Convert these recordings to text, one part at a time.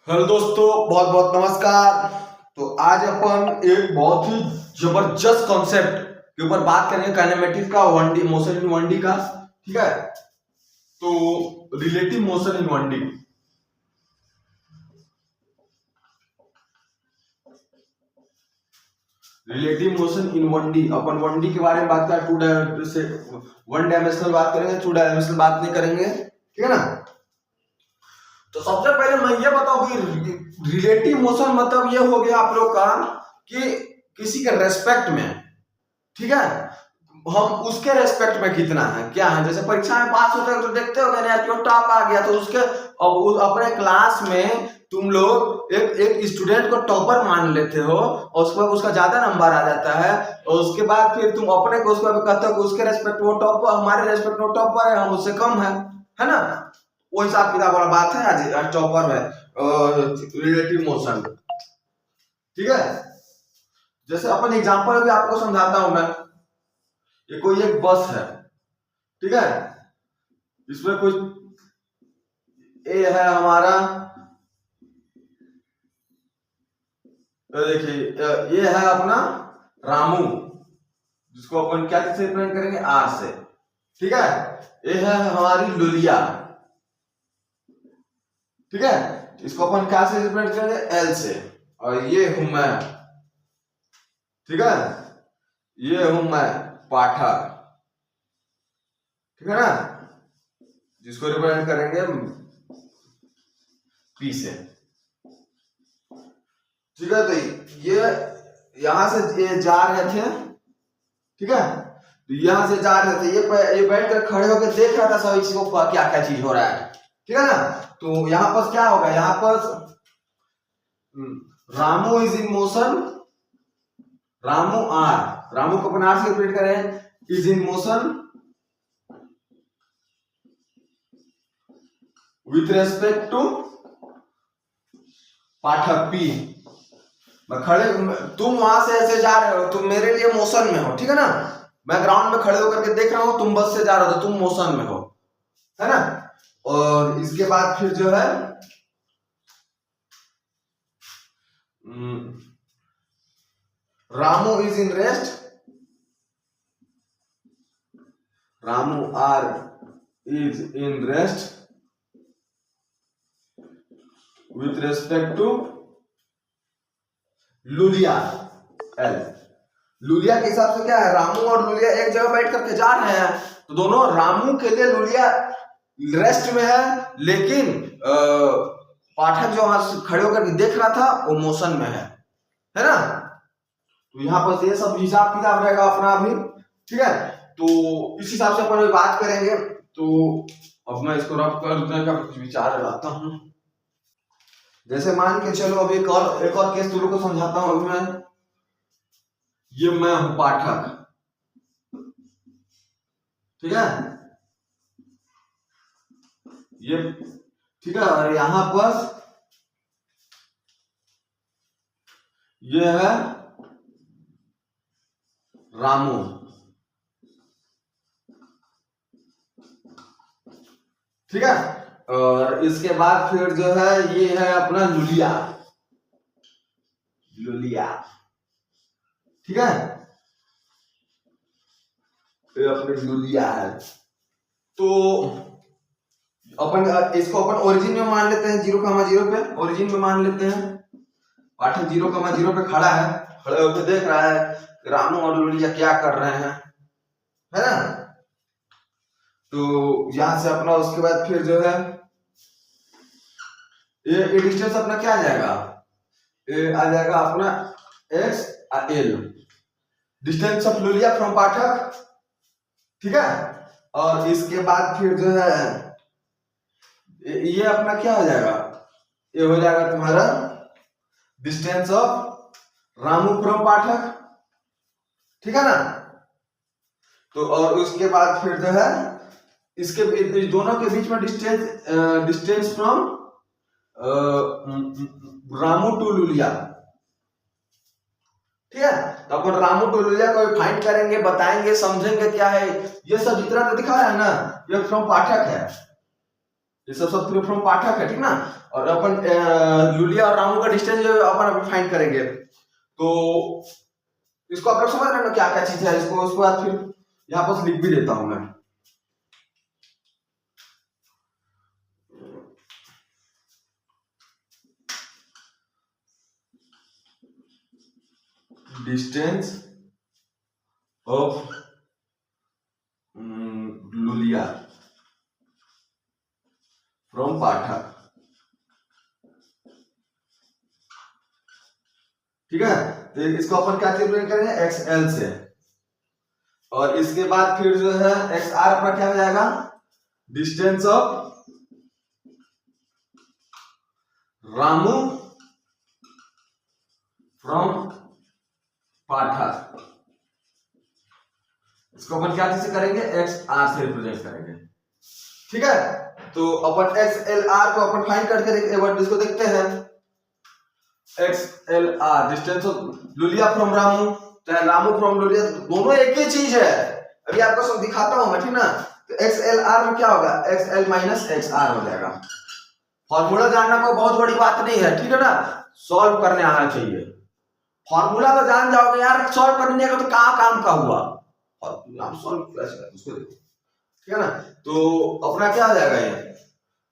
Hello दोस्तों, बहुत बहुत नमस्कार। तो आज अपन एक बहुत ही जबरदस्त कॉन्सेप्ट के ऊपर बात करेंगे, काइनेमेटिक्स का, one D motion in one D का। ठीक है, तो relative motion in one D. Relative motion in one D, upon one D के बारे में बात करें, वन डायमेंशनल बात करेंगे, टू डायमेंशनल बात नहीं करेंगे। ठीक है ना। तो सबसे पहले मैं ये बताऊं कि रिलेटिव मोशन मतलब ये हो गया आप लोग का कि किसी के रेस्पेक्ट में, ठीक है, हम उसके रेस्पेक्ट में कितना है, क्या है। जैसे परीक्षा में पास होते हैं तो देखते हो मैंने क्यों टॉप आ गया, तो उसके अपने क्लास में तुम लोग एक स्टूडेंट को टॉपर मान लेते हो और उसके बाद उसका ज्यादा नंबर आ जाता है और उसके बाद फिर तुम अपने को उसको कहते हो कि उसके रेस्पेक्ट वो टॉपर, हमारे रेस्पेक्ट वो टॉपर है, हम उससे कम है ना। वो हिसाब किताब वाला बात है आज टॉपर में रिलेटिव मोशन। ठीक है, जैसे अपन एग्जांपल भी आपको समझाता हूं मैं। ये कोई एक बस है, ठीक है, इसमें कुछ ए है हमारा, तो देखिए ये है अपना रामू, जिसको अपन क्या से रिप्रेजेंट करेंगे, आर से। ठीक है, ये है हमारी लुलिया, ठीक है, इसको अपन क्या से रिप्रेजेंट करेंगे, एल से। और ये हूं मैं, ठीक है, ये हूं मैं पाठक, ठीक है ना, जिसको रिप्रेजेंट करेंगे पी से। ठीक है, तो ये यहां से ये जा रहे थे, ठीक है, तो यहां से जा रहे थे, ये बैठ कर खड़े होकर देख रहा था सभी चीजों को, क्या क्या चीज हो रहा है। ठीक है ना। तो यहां पर क्या होगा, यहां पर Ramu is in motion, Ramu R, रामू को अपन आर से रिप्रेजेंट करें, is in motion with respect to Pathak P. मैं खड़े, तुम वहां से ऐसे जा रहे हो, तुम मेरे लिए मोशन में हो, ठीक है ना। मैं ग्राउंड में खड़े होकर के देख रहा हूं, तुम बस से जा रहे हो, तुम मोशन में हो, है ना। और इसके बाद फिर जो है Ramu is in rest, Ramu R is in rest with respect to Luliya L. Luliya के हिसाब से क्या है, रामू और लुलिया एक जगह बैठ करके जा रहे हैं, तो दोनों, रामू के लिए लुलिया रेस्ट में है, लेकिन पाठक जो वहां खड़े होकर देख रहा था वो मोशन में है ना। तो यहाँ पर ये सब हिसाब किताब रहेगा अपना भी, ठीक है। तो इस हिसाब से अपन बात करेंगे। तो अब मैं इसको रफ करने का कुछ विचार लाता हूँ। जैसे मान के चलो, अभी एक और केस तुम लोग को समझाता हूं। अभी ये मैं हूं पाठक, ठीक है, ये, ठीक है, और यहां पर ये है रामू, ठीक है, और इसके बाद फिर जो है ये है अपना लुलिया, लुलिया, ठीक है, ये अपने लुलिया है। तो अपन इसको अपन ओरिजिन में मान लेते हैं, 0,0 पे ओरिजिन में मान लेते हैं। पाठक 0,0 पे खड़ा है, खड़े होकर देख रहा है रामू और लुलिया क्या कर रहे हैं, है ना। तो यहां से अपना उसके बाद फिर जो है ये डिस्टेंस अपना क्या आ जाएगा, ये आ जाएगा अपना x l, डिस्टेंस ऑफ लुलिया फ्रॉम पाठक, ठीक है। और इसके बाद फिर जो है ये अपना क्या हो जाएगा, ये हो जाएगा तुम्हारा डिस्टेंस ऑफ रामू फ्रॉम पाठक, ठीक है ना। तो और उसके बाद फिर जो है इसके दोनों के बीच में डिस्टेंस फ्रॉम रामू टू लुलिया, ठीक है। तो अपन रामू टू लुलिया को फाइंड करेंगे, बताएंगे, समझेंगे क्या है ये सब। जितना तो दिखा रहा है ना, ये फ्रॉम पाठक है, ये सब फ्रॉम पाठक है, ठीक ना। और अपन लुलिया और रामू का डिस्टेंस जो अपन अभी फाइंड करेंगे। तो इसको आप लोग समझ रहे हो क्या क्या चीज है, इसको उसके बाद फिर यहाँ पर लिख भी देता हूं मैं। डिस्टेंस ऑफ लुलिया फ्रॉम पाठा, ठीक है। तो इसको अपन क्या रिप्रेजेंट करेंगे, XL से, और इसके बाद फिर जो है XR अपना क्या हो जाएगा, डिस्टेंस ऑफ रामू फ्रॉम पाठा। इसको अपन क्या चीज से करेंगे, XR से रिप्रेजेंट करेंगे, ठीक है। तो अपन XLR को अपन फाइंड करके इसको देखते हैं। XLR डिस्टेंस ऑफ लुलिया फ्रॉम रामू, चाहे रामू फ्रॉम लुलिया, दोनों एक ही चीज है। अभी आपको सब दिखाता हूं मैं, ठीक ना। तो XLR में क्या होगा, XL माइनस XR हो जाएगा। फॉर्मूला जानना कोई बहुत बड़ी बात नहीं है, ठीक है ना, सॉल्व करने आना चाहिए। फॉर्मूला तो जान जाओगे यार, सॉल्व करने का तो कहाँ काम का हुआ, आप सॉल्व कैसे करें उसको देखो, ठीक है ना। तो अपना क्या आ जाएगा,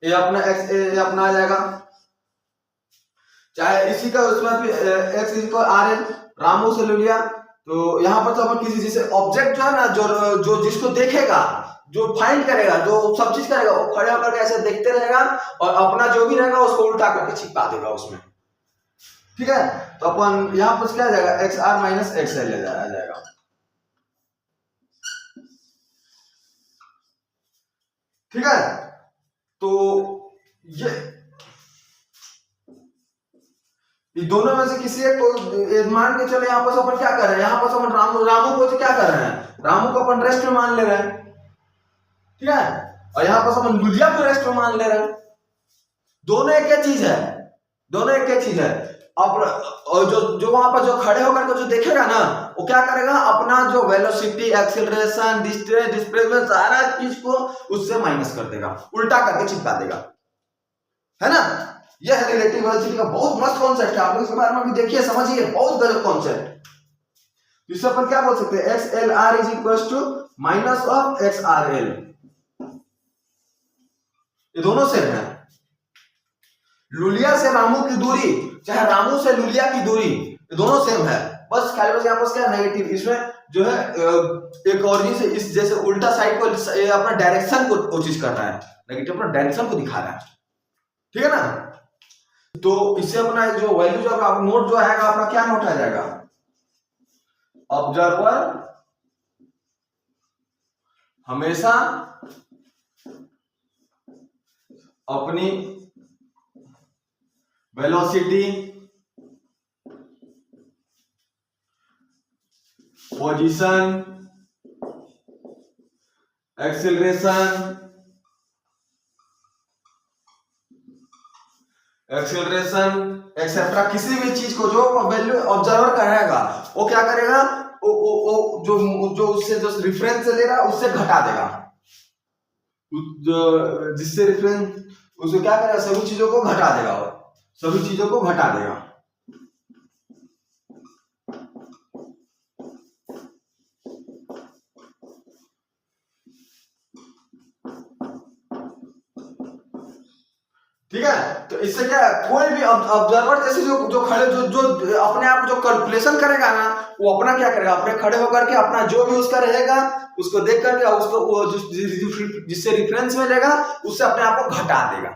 ये अपना x ये अपना आ जाएगा, चाहे इसी का उसमें x इक्वल RL रामू से लुलिया। तो यहाँ पर तो अपन किसी चीज से ऑब्जेक्ट जो है ना, जो जिसको देखेगा, जो फाइंड करेगा, जो सब चीज करेगा, वो खड़े होकर ऐसे देखते रहेगा और अपना जो भी रहेगा उसको उल्टा करके छिपा देगा उसमें, ठीक है। तो अपन यहाँ पर क्या आ जाएगा, XR माइनस XL आ जाएगा, ठीक है। तो ये दोनों में से किसी एक को मान के चले, यहाँ पर अपन क्या कर रहे हैं, यहाँ पर अपन रामू को क्या कर रहे हैं, रामू को अपन रेस्ट में मान ले रहे हैं, ठीक है। और यहाँ पर अपन लुलिया को रेस्ट में मान ले रहे हैं। दोनों एक चीज है, दोनों एक चीज है। अब जो वहां पर जो खड़े होकर के जो देखेगा ना, वो क्या करेगा, अपना जो वेलोसिटी, एक्सीलरेशन, डिस्टेंस, डिस्प्लेसमेंट, सारा चीज को उससे माइनस कर देगा, उल्टा करके चिपका देगा, है ना। यह है रिलेटिव वेलोसिटी का बहुत मस्त कॉन्सेप्ट है, आप लोग इसके बारे में भी देखिए, समझिए, बहुत गजब कॉन्सेप्ट। इससे अपन क्या बोल सकते हैं, XLR is equal to minus of XRL, ये दोनों सेम है। लुलिया से रामू की दूरी, चाहे रामू से लुलिया की दूरी, ये दोनों सेम है। बस खाली यहाँ पर क्या नेगेटिव, इसमें जो है एक और से इस जैसे उल्टा साइड को अपना डायरेक्शन को कोशिश कर रहा है, नेगेटिव अपना डायरेक्शन को दिखा रहा है, ठीक है ना। तो इससे अपना जो वैल्यू जो आप नोट जो आएगा, अपना क्या नोट आ जाएगा, ऑब्जर्वर हमेशा अपनी वेलोसिटी, पोजीशन, एक्सीलरेशन एक्सेट्रा, किसी भी चीज को जो वैल्यू ऑब्जर्वर करेगा, वो क्या करेगा, वो जो उससे जो रिफरेंस ले रहा है उससे घटा देगा, जो जिससे रिफरेंस उसको क्या करेगा, सभी चीजों को घटा देगा, सभी चीजों को घटा देगा। ठीक है। तो इससे क्या, कोई भी ऑब्जर्वर जैसे जो खड़े जो अपने आप जो कैलकुलेशन करेगा ना, वो अपना क्या करेगा, अपने खड़े होकर के अपना जो भी उसका रहेगा उसको देख करके उसको जिससे रिफरेंस मिलेगा उससे अपने आप को घटा देगा।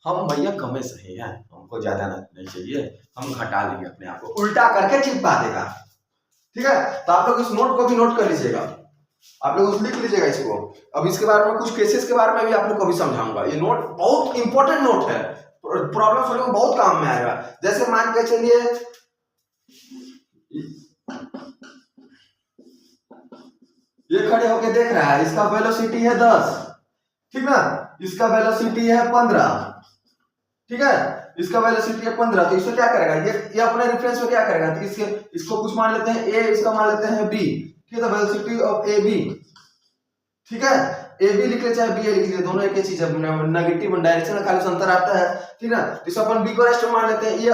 हम भैया कमे सही है, हमको ज्यादा नहीं चाहिए, हम घटा लेंगे अपने आप को, उल्टा करके चिपका देगा, ठीक है। तो आप लोग इस नोट को भी नोट कर लीजिएगा, आप लोग लिख लीजिएगा इसको। अब इसके बारे में कुछ केसेस के बारे में भी आप लोग को भी समझाऊंगा। ये नोट बहुत इंपॉर्टेंट नोट है, प्रॉब्लम सॉल्विंग में बहुत काम में आएगा। जैसे मान के चलिए ये खड़े होके देख रहा है, इसका वेलोसिटी है 10, ठीक ना, इसका वेलोसिटी है 15, ठीक है, इसका वेलोसिटी है 15। तो इसको क्या करेगा, ये अपने रेफरेंस में क्या करेगा, तो इसको कुछ मान लेते हैं A, इसका मान लेते हैं B, ठीक है, वेलोसिटी ऑफ AB, ठीक है। ए बी लिख ले चाहे बी ए लिख ले, दोनों एक ही चीज है, नेगेटिव डायरेक्शन में खाली अंतर आता है, ठीक ना। तो अपन बी को रेस्ट में मान लेते हैं, ये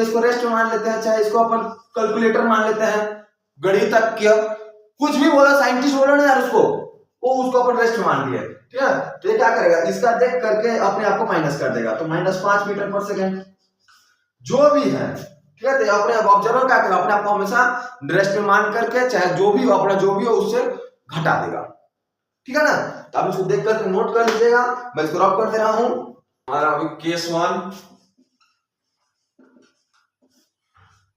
इसको रेस्ट में मान लेते हैं, चाहे इसको अपन कैलकुलेटर मान लेते हैं, गणितज्ञ कुछ भी बोला, साइंटिस्ट बोला ना यार उसको, वो उसको अपन रेस्ट में मान लिया, ठीक है। तो ये क्या करेगा, इसका देख करके अपने आप को माइनस कर देगा, तो -5 मीटर पर सेकेंड जो भी है, ठीक है। तो अपने ऑब्जर्वर क्या करेगा, अपने आप को हमेशा रेस्ट में मान करके चाहे जो भी अपना जो भी हो उससे घटा देगा, ठीक है ना। तो आप इसको देख करके नोट कर लीजिएगा, मैं इसको रब कर दे रहा हूं। हमारा अभी केस 1,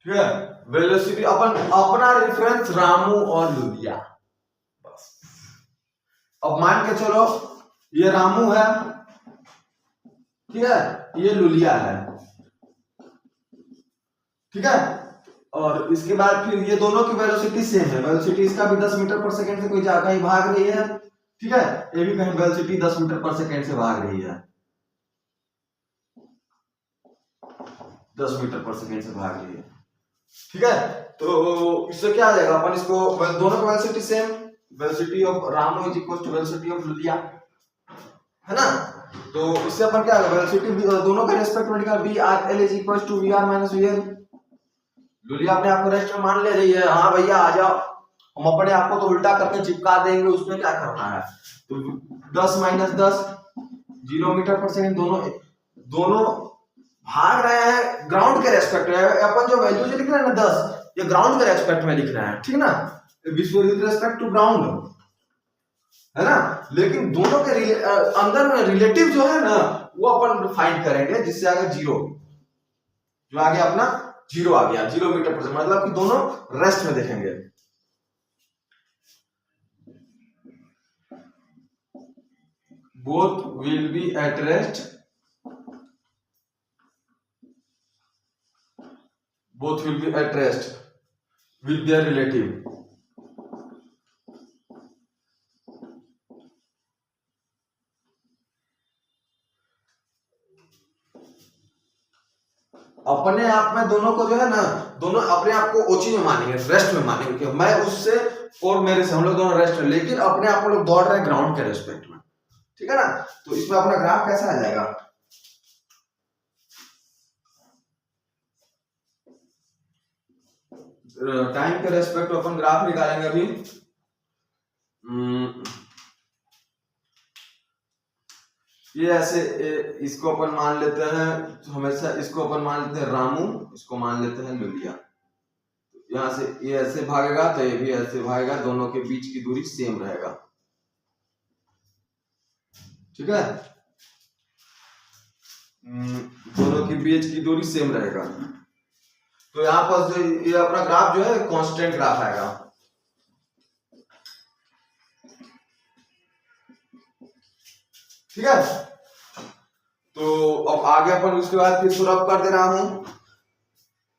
ठीक है। वेलोसिटी अपन अपना रेफरेंस रामू और लुलिया, बस। अब मान के चलो ये रामू है, ठीक है, ये लुलिया है, ठीक है। और इसके बाद फिर ये दोनों की वेलोसिटी सेम है, वेलोसिटी इसका भी 10 मीटर पर सेकंड से कोई कहीं भाग रही है, ठीक है, ये भी कहीं वेलोसिटी 10 मीटर पर सेकंड से भाग रही है, 10 मीटर पर सेकंड से भाग रही है, ठीक है। तो इससे क्या आ जाएगा, अपन इसको दोनों की velocity same, velocity of Ramu is equal to velocity of Luliya, है ना। तो इससे अपन क्या होगा, वेलोसिटी दोनों के रेस्पेक्ट में निकाल, V R L is equal to V R minus V L. Luliya अपने आप को रेस्ट में मान ले रही है, हाँ भैया आ जाओ, हम अपने आप को तो उल्टा करके चिपका देंगे, उसमें क्या करना है। तो 10 - 10 0 मीटर पर सेकंड, दोनों भाग रहे हैं ग्राउंड के रेस्पेक्ट में। अपन जो वैल्यू जो लिख रहे हैं ना 10, ये ग्राउंड के रेस्पेक्ट में लिख रहे हैं, ठीक ना, विद रेस्पेक्ट टू ग्राउंड, है ना। लेकिन दोनों के अंदर में रिलेटिव जो है ना वो अपन फाइंड करेंगे, जिससे आगे 0, जो आगे अपना 0 आ गया, 0 मीटर पर सेकंड, मतलब कि दोनों रेस्ट में देखेंगे। Both will be at rest, both will be at rest with their relative. अपने आप में दोनों को जो है ना, दोनों अपने आप को ओची में मानेंगे, रेस्ट में मानेंगे कि मैं उससे और मेरे से, हम लोग दोनों रेस्ट में, लेकिन अपने आप को लोग दौड़ रहे हैं ग्राउंड के रेस्पेक्ट में, ठीक है ना। तो इसमें अपना ग्राफ कैसा आ जाएगा, टाइम के रेस्पेक्ट अपन ग्राफ निकालेंगे अभी। ये ऐसे इसको अपन मान लेते हैं, हमेशा इसको अपन मान लेते हैं रामू, इसको मान लेते हैं लुलिया। यहां से ये ऐसे भागेगा तो ये भी ऐसे भागेगा, दोनों के बीच की दूरी सेम रहेगा, ठीक है। दोनों के बीच की दूरी सेम रहेगा, तो यहाँ पर ये अपना ग्राफ जो है कांस्टेंट ग्राफ आएगा, ठीक है। तो अब आगे अपन उसके बाद फिर रब कर दे रहा हूं,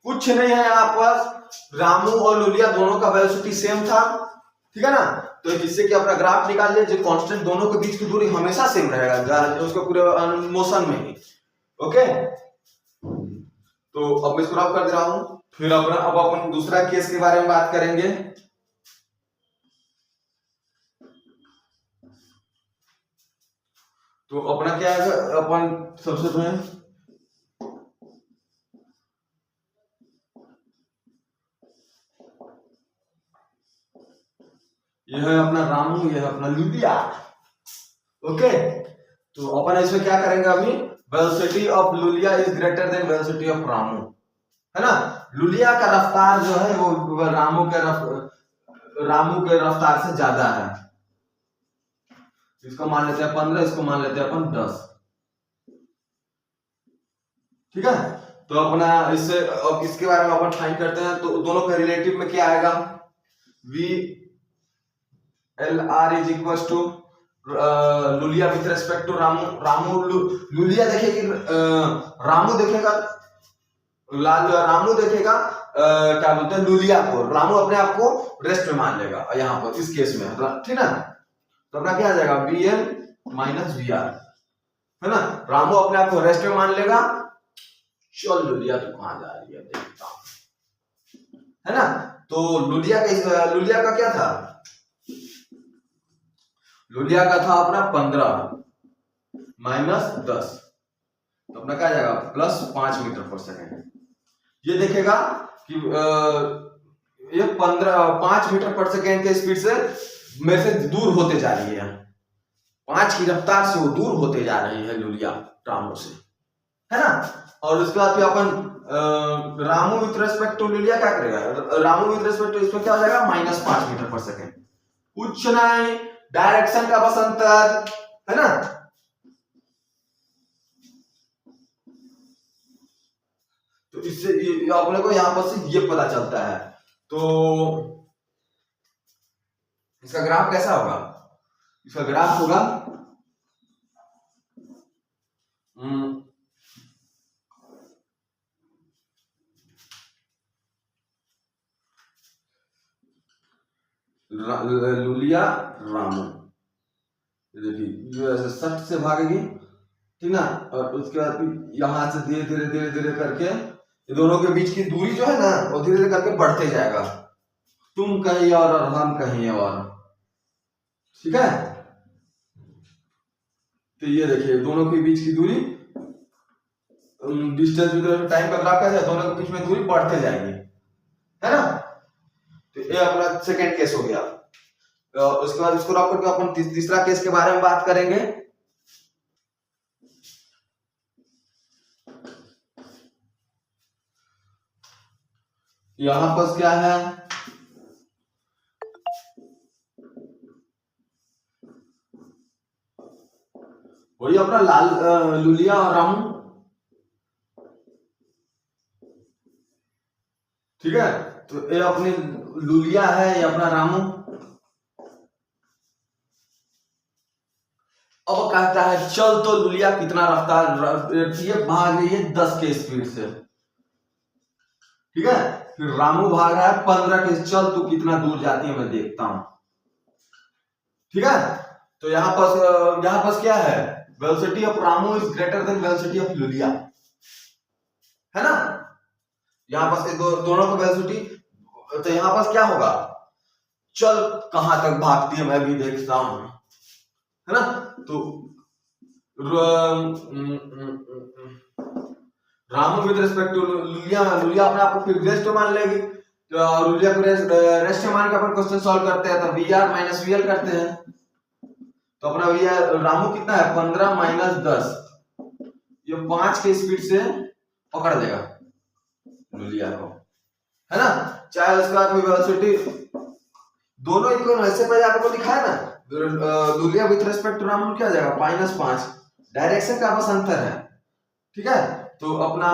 कुछ नहीं है यहाँ पर, रामू और लुलिया दोनों का वेलोसिटी सेम था, ठीक है ना। तो जिससे कि अपना ग्राफ निकाल लिया, जो कांस्टेंट दोनों के बीच की दूरी हमेशा सेम रहेगा उसके पूरे मोशन में ही, ओके। तो अब मैं इसको रब कर दे रहा हूं, फिर अब अपन दूसरा केस के बारे में बात करेंगे। तो अपना क्या है, अपन सबसे पहले यह है अपना रामू, यह है अपना लुलिया, ओके। तो अपन इसमें क्या करेंगे अभी, वेलोसिटी ऑफ लुलिया is greater than velocity of Ramu, है ना। लुलिया का रफ्तार जो है वो रामू के रफ्तार से ज्यादा है, इसको मान लेते हैं 15, इसको मान लेते हैं अपन 10, ठीक है। तो अपना इससे अब इसके बारे में अपन फाइंड करते हैं। तो दोनों के रिलेटिव में क्या आएगा, V L R is equal to Luliya with respect to Ramu Luliya देखेगी, रामू देखेगा क्या बोलते हैं लुलिया को, रामू अपने आप को रेस्ट में मान लेगा यहाँ पर इस केस में, ठीक ना। तो अपना क्या आ जाएगा, V L minus V R, है ना। रामू अपने आप को रेस्ट में मान लेगा, चल लुलिया तो कहां जा रही है देखता हूं, है ना। तो लुलिया का क्या था, लुलिया का था अपना 15 माइनस 10, तो अपना क्या जाएगा प्लस 5 मीटर पर सेकेंड। ये देखेगा कि ये 5 मीटर पर सेकेंड के स्पीड से मेरे से दूर होते जा रही है, 5 की रफ्तार से वो दूर होते जा रही है लुलिया रामू से, है ना। और उसके बाद फिर अपन रामू विथ रेस्पेक्ट टू लुलिया क्या करेगा, रामू विथ रेस्पेक्ट टू इसमें क्या हो जाएगा -5 मीटर पर सेकेंड। कुछ नहीं, डायरेक्शन का बस अंतर, है ना। तो इससे अपने को यहां पर से ये पता चलता है। तो इसका ग्राफ कैसा होगा, इसका ग्राफ होगा लुलिया रामू, देखिए ऐसे 60 से भागेगी, ठीक ना। और उसके बाद यहां से धीरे धीरे धीरे धीरे करके ये दोनों के बीच की दूरी जो है ना वो धीरे धीरे करके बढ़ते जाएगा, तुम कहीं और हम कहीं और, ठीक है। तो ये देखिए दोनों के बीच की दूरी, डिस्टेंस टाइम का ग्राफ कैसे है, दोनों के बीच में दूरी बढ़ते जाएगी, है ना। तो ये अपना सेकंड केस हो गया। उसके बाद इसको रख करके अपन तीसरा केस के बारे में बात करेंगे। यहां पर क्या है, वही अपना लुलिया और रामू, ठीक है। तो ये अपनी लुलिया है, ये अपना रामू। अब कहता है चल तो लुलिया कितना रफ्तार, ये भाग रही है 10 के स्पीड से, ठीक है। फिर रामू भाग रहा है 15 के, चल तू कितना दूर जाती है मैं देखता हूं, ठीक है। तो यहाँ पर क्या है, velocity of Ramu is greater than velocity of Luliya, है ना। यहाँ पर दोनों का वेलोसिटी, तो यहाँ पर क्या होगा, चल कहां तक भागती है मैं भी देखता हूं, है ना। तो रामू विद रिस्पेक्ट टू लुलिया, लुलिया अपने आप को फिर रेस्ट मान लेगी, तो लुलिया को रेस्ट मान के अपन क्वेश्चन सॉल्व करते हैं, तो V R minus V L करते हैं। तो अपना वी आर रामू कितना है 15 माइनस 10, ये 5 के स्पीड से पकड़ लेगा लुलिया को, है ना। चाहे उसका वेलोसिटी दोनों इक्वल, वैसे पहले आपको लिखा है ना, लुलिया विथ रिस्पेक्ट टू रामू क्या जाएगा -5, डायरेक्शन का बस अंतर है, ठीक है। तो अपना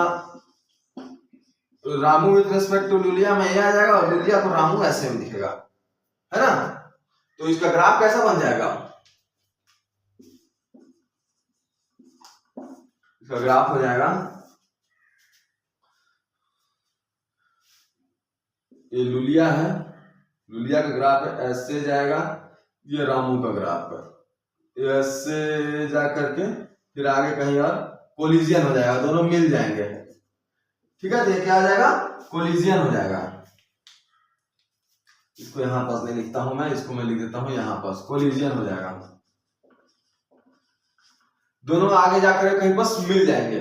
रामू विथ रिस्पेक्ट टू लुलिया में यह आ जाएगा, और लुलिया को रामू ऐसे में दिखेगा, है ना। तो इसका ग्राफ कैसा बन जाएगा, इसका ग्राफ हो जाएगा, ये लुलिया है, लुलिया का ग्राफ है ऐसे जाएगा, ये रामू का ग्राफ है ऐसे जा करके फिर आगे कहीं और कोलिजन हो जाएगा, दोनों मिल जाएंगे, ठीक है। तो ये क्या आ जाएगा, कोलिजन हो जाएगा। इसको यहां पास नहीं लिखता हूं मैं, इसको मैं लिख देता हूं यहां पास, कोलिजन हो जाएगा, दोनों आगे जाकर कहीं बस मिल जाएंगे,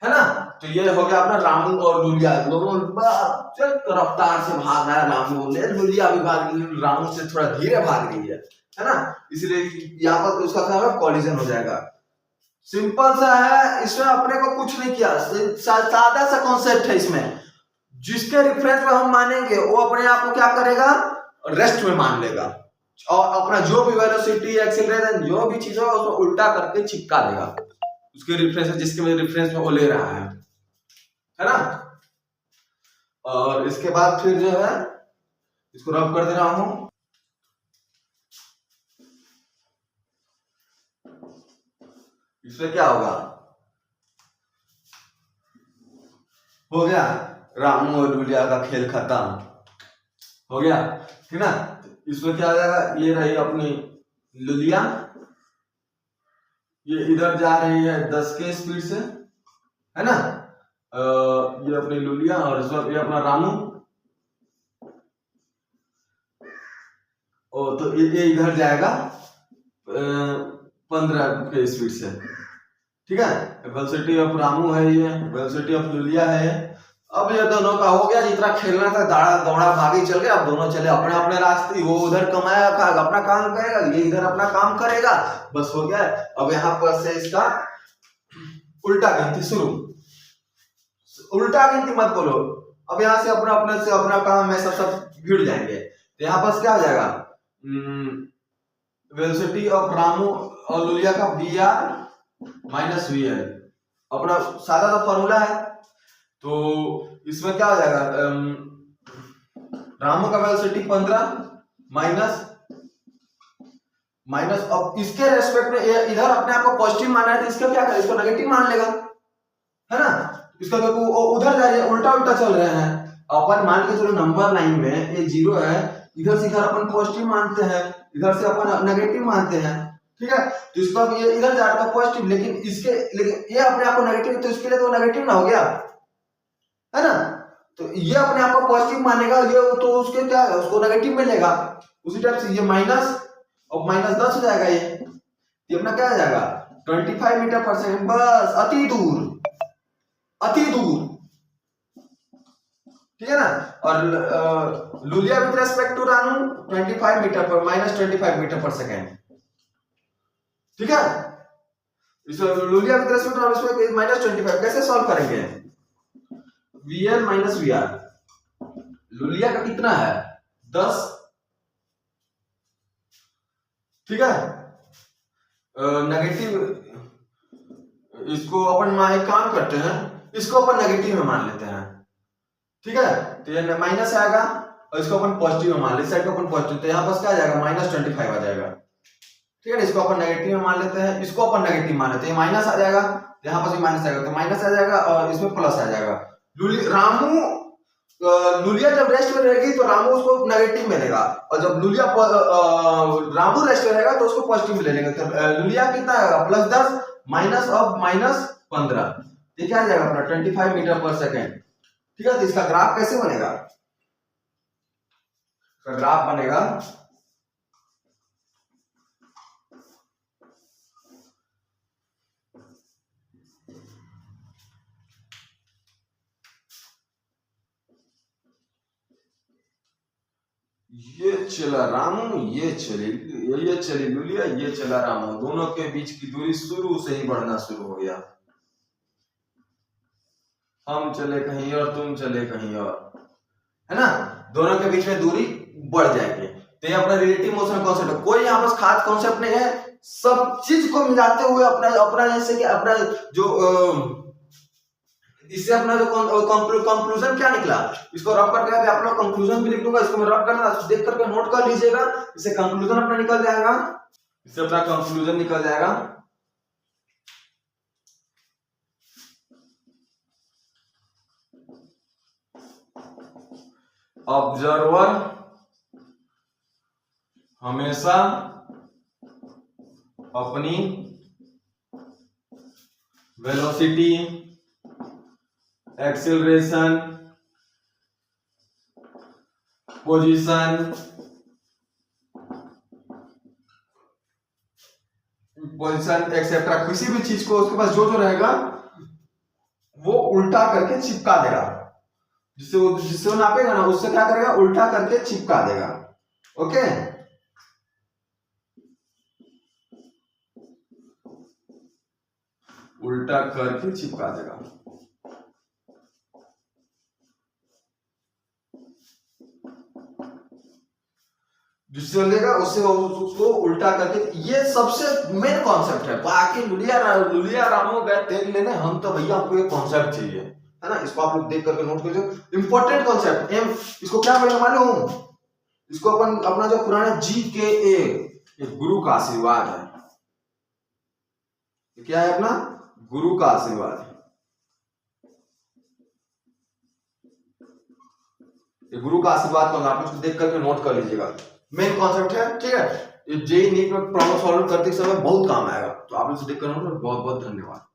है ना। तो ये हो गया अपना रामू और लुलिया, दोनों रफ्तार से भाग रहा है रामू, लुलिया भी भाग रामू से थोड़ा धीरे भाग रही है ना। इसलिए यहाँ पर उसका क्या होगा, कॉलिजन हो जाएगा। सिंपल सा है, इसमें अपने को कुछ नहीं किया, सादा सा कॉन्सेप्ट है इसमें। जिसके रिफरेंस में हम मानेंगे वो अपने आप को क्या करेगा, रेस्ट में मान लेगा, और अपना जो भी वेलोसिटी एक्सीलरेशन जो भी चीज है उसको उल्टा करके चिपका देगा उसके रेफरेंस, जिसके रेफरेंस में वो ले रहा है ना। और इसके बाद फिर जो है इसको रब कर दे रहा हूं, इसमें क्या होगा, हो गया रामू और लुलिया का खेल खत्म हो गया, ठीक ना। इसमें क्या आ जाएगा, ये रही अपनी लुलिया, ये इधर जा रही है 10 के स्पीड से, है ना। ये अपनी लुलिया और ये अपना रामू, तो ये इधर जाएगा, 15 के स्पीड से, ठीक है। वेलोसिटी ऑफ रामू है, ये वेलोसिटी ऑफ लुलिया है। अब ये दोनों का हो गया, जितना खेलना था दौड़ा भागी चल गया। अब दोनों चले अपने अपने रास्ते, वो उधर कमाया अपना काम करेगा, ये इधर अपना काम करेगा, बस हो गया। अब यहाँ पर से इसका उल्टा गिनती शुरू। उल्टा गिनती मत बोलो, अब यहाँ से अपना काम में सब भिड़ जाएंगे। तो यहाँ पर क्या हो जाएगा, वेलोसिटी ऑफ रामू और लुलिया का VR माइनस VL, अपना सादा सा फॉर्मूला है। तो इसमें क्या हो जाएगा, रामू का वेलोसिटी 15 माइनस अब इसके रेस्पेक्ट में इधर अपने आप को पॉजिटिव माना है, तो इसका क्या करें, इसको नेगेटिव मान लेगा, है ना। इसका उधर जा रही है, उल्टा उल्टा चल रहे हैं। अपन मान के चलो नंबर लाइन में ये 0 है, इधर से इधर अपन पॉजिटिव मानते हैं, इधर से अपन नेगेटिव मानते हैं, ठीक है। तो इसका ये इधर जा रहा है पॉजिटिव, लेकिन ये अपने आप को नेगेटिव, तो इसके लिए तो नेगेटिव ना हो गया, है ना। तो ये अपने आप को पॉजिटिव मानेगा, ये तो उसके क्या है, उसको नेगेटिव मिलेगा। उसी टाइप से ये माइनस और -10 हो जाएगा। ये अपना क्या आ जाएगा 25 मीटर पर सेकंड, बस अति दूर, ठीक है ना। और Luliya with respect to Ranu 25 metre पर -25 मीटर पर सेकंड, ठीक है। इस लुलिया विद रेस्पेक्ट टू रानू इसमें -25 कैसे सॉल्व करेंगे, VL माइनस VR, लुलिया का कितना है 10, ठीक है। नेगेटिव, इसको अपन एक काम करते हैं, इसको अपन नेगेटिव में मान लेते हैं, ठीक है। तो ये माइनस आएगा और इसको अपन पॉजिटिव में मान लेते, साइड को अपन पॉजिटिव, तो यहाँ पास क्या आ जाएगा -25 आ जाएगा, ठीक है। इसको अपन नेगेटिव में मान लेते हैं, इसको अपन नेगेटिव मान लेते हैं, माइनस आ जाएगा, यहाँ पास भी माइनस आएगा, तो माइनस आ जाएगा और इसमें प्लस आ जाएगा। लुलिया जब रेस्ट में रहेगी तो रामू उसको नेगेटिव में लेगा, और जब रामू रेस्ट में रहेगा तो उसको पॉजिटिव में ले लेंगे। तो लुलिया कितना आएगा +10 माइनस ऑफ -15, ये क्या आ जाएगा अपना 25 मीटर पर सेकेंड, ठीक है। तो इसका ग्राफ कैसे बनेगा, इसका ग्राफ बनेगा ये चला रामू, ये चली लुलिया, ये चला रामू, दोनों के बीच की दूरी शुरू से ही बढ़ना शुरू हो गया। हम चले कहीं और, तुम चले कहीं और, है ना। दोनों के बीच में दूरी बढ़ जाएगी। तो ये अपना रिलेटिव मोशन कॉन्सेप्ट है, कोई यहाँ पर खास कॉन्सेप्ट नहीं है, सब चीज को मिलाते हुए अपना जैसे कि अपना जो इससे अपना जो कंक्लूजन क्या निकला, इसको रब करके आप लोग कंक्लूजन भी लिख दूंगा, इसको मैं रब करना देख करके नोट कर लीजिएगा, इससे कंक्लूजन अपना निकल जाएगा, इससे अपना कंक्लूजन निकल जाएगा। ऑब्जर्वर हमेशा अपनी वेलोसिटी, एक्सेलरेशन, पोजीशन, एक्सेट्रा, किसी भी चीज को उसके पास जो रहेगा वो उल्टा करके चिपका देगा, जिससे वो नापेगा ना, उससे क्या करेगा उल्टा करके चिपका देगा, ओके। उल्टा करके चिपका देगा, जिससे देगा उससे उसको उल्टा करके, ये सबसे मेन कॉन्सेप्ट है। बाकी लुलिया रामू गए तेल लेने, हम तो भैया आपको ये कॉन्सेप्ट चाहिए, है ना। इसको आप लोग देख करके नोट कीजिए, इंपॉर्टेंट कॉन्सेप्ट। इसको क्या बोले मालूम, इसको अपन अपना जो पुराना GKA, ये गुरु का आशीर्वाद है, ये क्या है अपना गुरु का आशीर्वाद है, ये गुरु का आशीर्वाद को आप लोग देख करके नोट कर लीजिएगा, मेन कॉन्सेप्ट है, ठीक है। ये JEE नीट में प्रॉब्लम सॉल्व करते समय बहुत काम आएगा, तो आप लोग देख कर नोट। बहुत बहुत धन्यवाद।